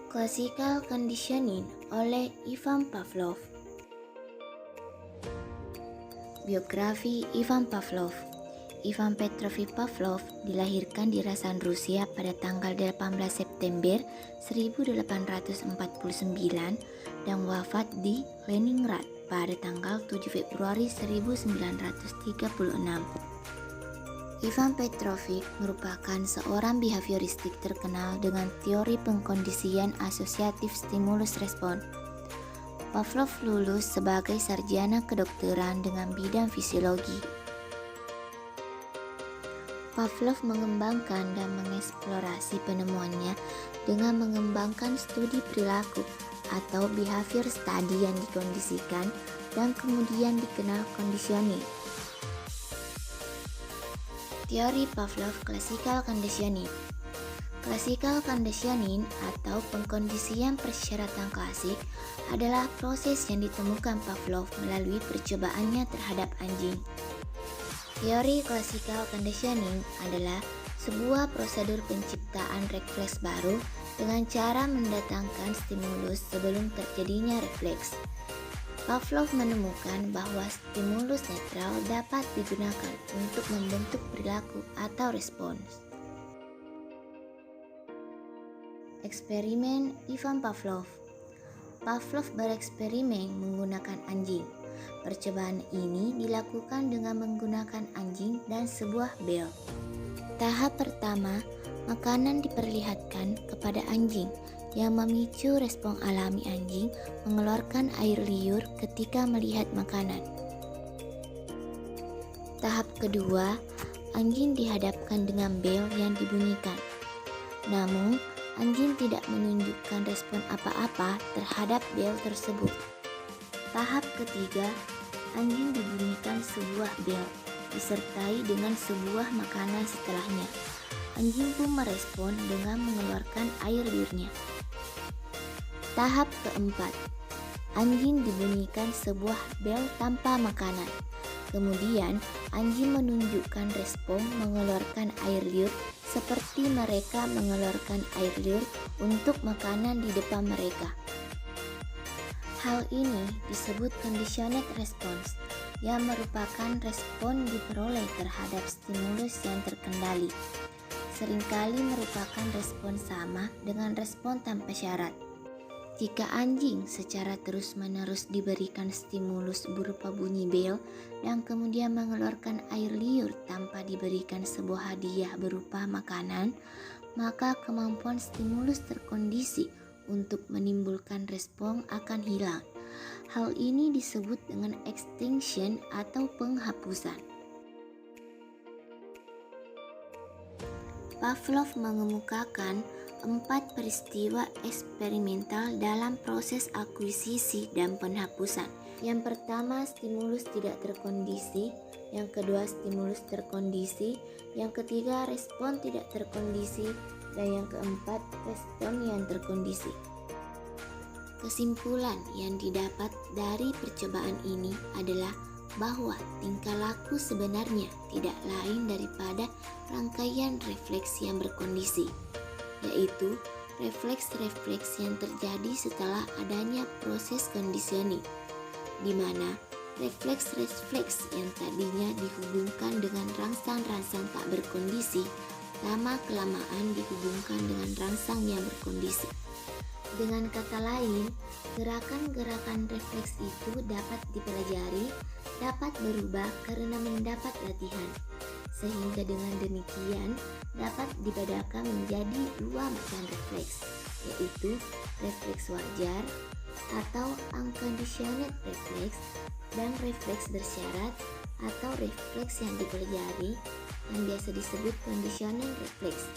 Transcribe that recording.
Classical Conditioning oleh Ivan Pavlov. Biografi Ivan Pavlov. Ivan Petrovich Pavlov dilahirkan di Razan, Rusia pada tanggal 18 September 1849 dan wafat di Leningrad pada tanggal 7 Februari 1936. Ivan Petrovich merupakan seorang behavioristik terkenal dengan teori pengkondisian asosiatif stimulus respon. Pavlov lulus sebagai sarjana kedokteran dengan bidang fisiologi. Pavlov mengembangkan dan mengeksplorasi penemuannya dengan mengembangkan studi perilaku atau behavior study yang dikondisikan dan kemudian dikenal conditioning. Teori Pavlov Classical Conditioning. Classical conditioning atau pengkondisian persyaratan klasik adalah proses yang ditemukan Pavlov melalui percobaannya terhadap anjing. Teori classical conditioning adalah sebuah prosedur penciptaan refleks baru dengan cara mendatangkan stimulus sebelum terjadinya refleks. Pavlov menemukan bahwa stimulus netral dapat digunakan untuk membentuk perilaku atau respons. Eksperimen Ivan Pavlov. Pavlov bereksperimen menggunakan anjing. Percobaan ini dilakukan dengan menggunakan anjing dan sebuah bel. Tahap pertama, makanan diperlihatkan kepada anjing yang memicu respon alami anjing mengeluarkan air liur ketika melihat makanan. Tahap kedua, anjing dihadapkan dengan bel yang dibunyikan. Namun, anjing tidak menunjukkan respon apa-apa terhadap bel tersebut. Tahap ketiga, anjing dibunyikan sebuah bel disertai dengan sebuah makanan setelahnya. Anjing pun merespon dengan mengeluarkan air liurnya. Tahap keempat, anjing dibunyikan sebuah bel tanpa makanan. Kemudian, anjing menunjukkan respon mengeluarkan air liur seperti mereka mengeluarkan air liur untuk makanan di depan mereka. Hal ini disebut conditioned response, yang merupakan respon diperoleh terhadap stimulus yang terkendali. Seringkali merupakan respon sama dengan respon tanpa syarat. Jika anjing secara terus-menerus diberikan stimulus berupa bunyi bel dan kemudian mengeluarkan air liur tanpa diberikan sebuah hadiah berupa makanan, maka kemampuan stimulus terkondisi untuk menimbulkan respon akan hilang. Hal ini disebut dengan extinction atau penghapusan. Pavlov mengemukakan 4 peristiwa eksperimental dalam proses akuisisi dan penghapusan. Yang pertama, stimulus tidak terkondisi. Yang kedua, stimulus terkondisi. Yang ketiga, respon tidak terkondisi. Dan yang keempat, respon yang terkondisi. Kesimpulan yang didapat dari percobaan ini adalah bahwa tingkah laku sebenarnya tidak lain daripada rangkaian refleks yang berkondisi, yaitu refleks-refleks yang terjadi setelah adanya proses conditioning, di mana refleks-refleks yang tadinya dihubungkan dengan rangsang-rangsang tak berkondisi lama-kelamaan dihubungkan dengan rangsang yang berkondisi. Dengan kata lain, gerakan-gerakan refleks itu dapat dipelajari, dapat berubah karena mendapat latihan, sehingga dengan demikian dapat dibedakan menjadi 2 macam refleks, yaitu refleks wajar atau unconditioned refleks dan refleks bersyarat atau refleks yang dipelajari yang biasa disebut conditioned refleks.